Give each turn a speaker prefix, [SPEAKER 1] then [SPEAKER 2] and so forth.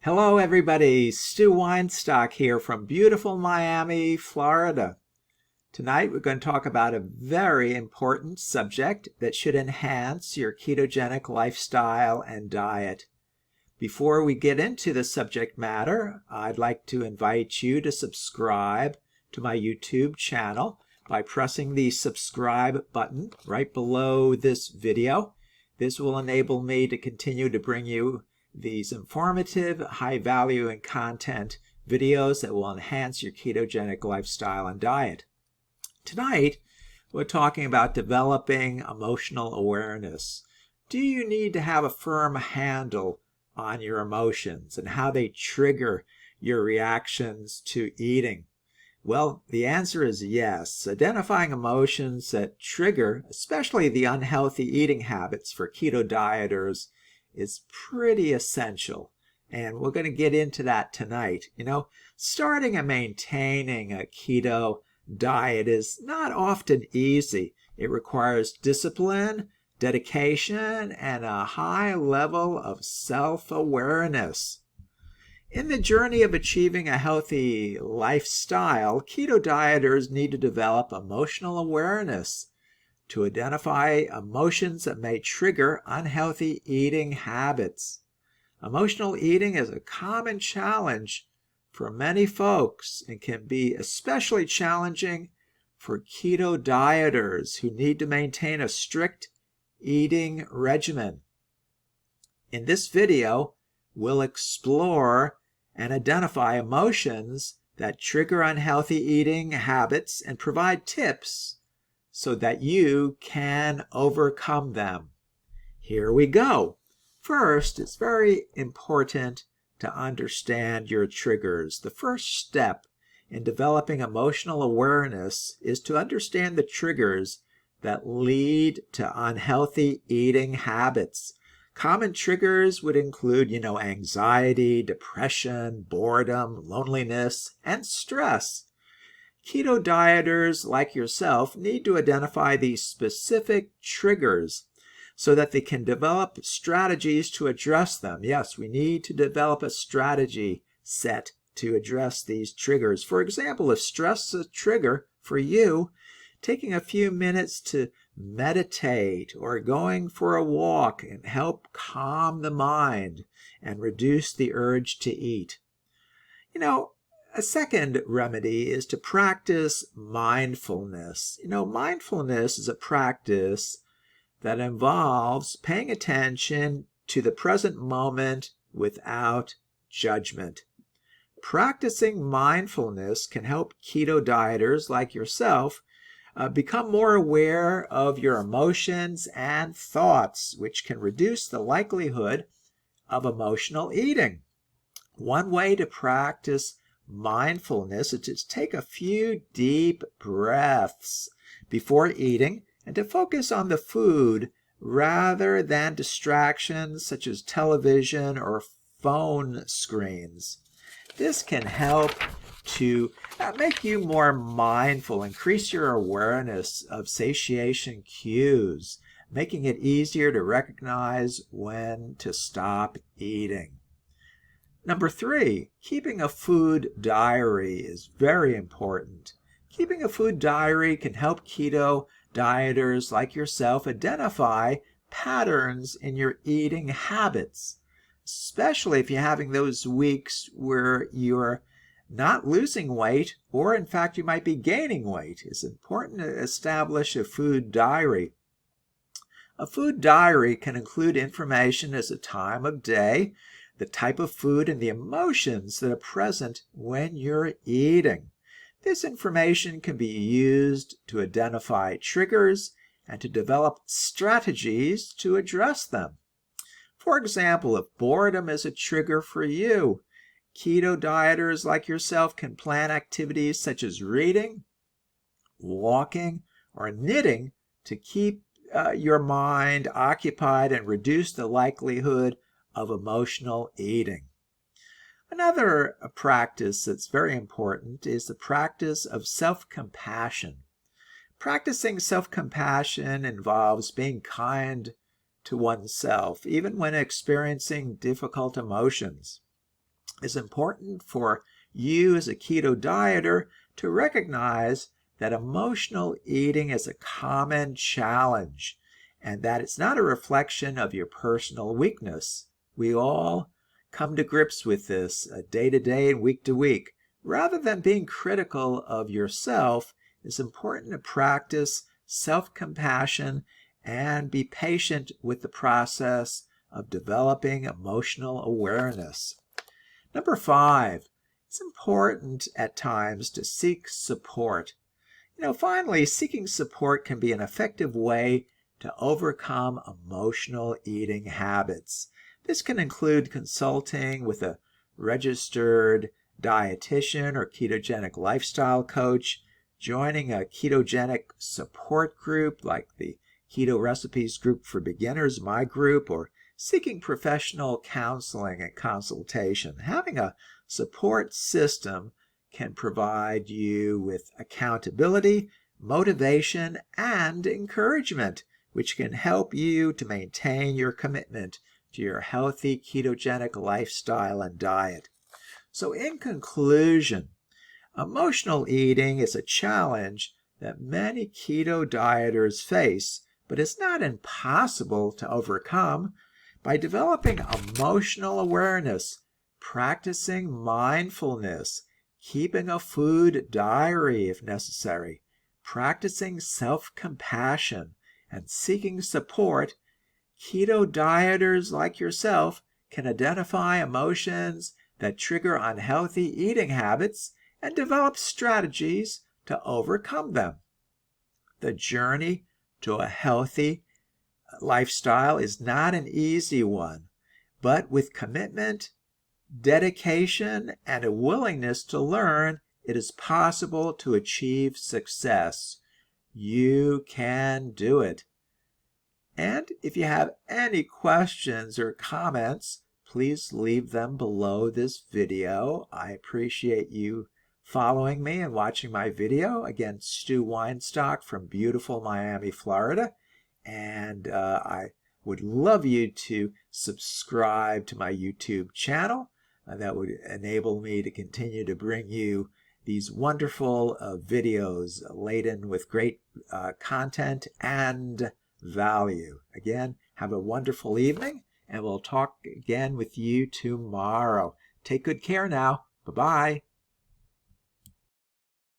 [SPEAKER 1] Hello everybody, Stu Weinstock here from beautiful Miami, Florida. Tonight we're going to talk about a very important subject that should enhance your ketogenic lifestyle and diet. Before we get into the subject matter, I'd like to invite you to subscribe to my YouTube channel by pressing the subscribe button right below this video. This will enable me to continue to bring you these informative, high value and content videos that will enhance your ketogenic lifestyle and diet. Tonight, we're talking about developing emotional awareness. Do you need to have a firm handle on your emotions and how they trigger your reactions to eating? Well, the answer is yes. Identifying emotions that trigger, especially the unhealthy eating habits for keto dieters, is pretty essential. And we're going to get into that tonight. Starting and maintaining a keto diet is not often easy. It requires discipline, dedication, and a high level of self-awareness. In the journey of achieving a healthy lifestyle, keto dieters need to develop emotional awareness to identify emotions that may trigger unhealthy eating habits. Emotional eating is a common challenge for many folks and can be especially challenging for keto dieters who need to maintain a strict eating regimen. In this video, we'll explore and identify emotions that trigger unhealthy eating habits and provide tips so that you can overcome them. Here we go. First, it's very important to understand your triggers. The first step in developing emotional awareness is to understand the triggers that lead to unhealthy eating habits. Common triggers would include, anxiety, depression, boredom, loneliness, and stress. Keto dieters like yourself need to identify these specific triggers so that they can develop strategies to address them. Yes, we need to develop a strategy set to address these triggers. For example, if stress is a trigger for you, taking a few minutes to meditate or going for a walk can help calm the mind and reduce the urge to eat. A second remedy is to practice mindfulness. Mindfulness is a practice that involves paying attention to the present moment without judgment. Practicing mindfulness can help keto dieters like yourself become more aware of your emotions and thoughts, which can reduce the likelihood of emotional eating. One way to practice mindfulness is to take a few deep breaths before eating and to focus on the food rather than distractions such as television or phone screens. This can help to make you more mindful, increase your awareness of satiation cues, making it easier to recognize when to stop eating. Number 3, keeping a food diary is very important. Keeping a food diary can help keto dieters like yourself identify patterns in your eating habits, especially if you're having those weeks where you're not losing weight or in fact you might be gaining weight. It's important to establish a food diary. A food diary can include information as the time of day, the type of food, and the emotions that are present when you're eating. This information can be used to identify triggers and to develop strategies to address them. For example, if boredom is a trigger for you, keto dieters like yourself can plan activities such as reading, walking, or knitting to keep your mind occupied and reduce the likelihood of emotional eating. Another practice that's very important is the practice of self-compassion. Practicing self-compassion involves being kind to oneself, even when experiencing difficult emotions. It's important for you as a keto dieter to recognize that emotional eating is a common challenge and that it's not a reflection of your personal weakness. We all come to grips with this day to day and week to week. Rather than being critical of yourself, it's important to practice self-compassion and be patient with the process of developing emotional awareness. Number 5, it's important at times to seek support. Finally, seeking support can be an effective way to overcome emotional eating habits. This can include consulting with a registered dietitian or ketogenic lifestyle coach, joining a ketogenic support group like the Keto Recipes Group for Beginners, my group, or seeking professional counseling and consultation. Having a support system can provide you with accountability, motivation, and encouragement, which can help you to maintain your commitment to your healthy ketogenic lifestyle and diet. So in conclusion, emotional eating is a challenge that many keto dieters face, but it's not impossible to overcome. By developing emotional awareness, practicing mindfulness, keeping a food diary if necessary, practicing self-compassion, and seeking support, keto dieters like yourself can identify emotions that trigger unhealthy eating habits and develop strategies to overcome them. The journey to a healthy lifestyle is not an easy one, but with commitment, dedication, and a willingness to learn, it is possible to achieve success. You can do it. And if you have any questions or comments, please leave them below this video. I appreciate you following me and watching my video. Again, Stu Weinstock from beautiful Miami, Florida. And I would love you to subscribe to my YouTube channel. That would enable me to continue to bring you these wonderful videos laden with great content and value. Again, have a wonderful evening, and we'll talk again with you tomorrow. Take good care now. Bye-bye.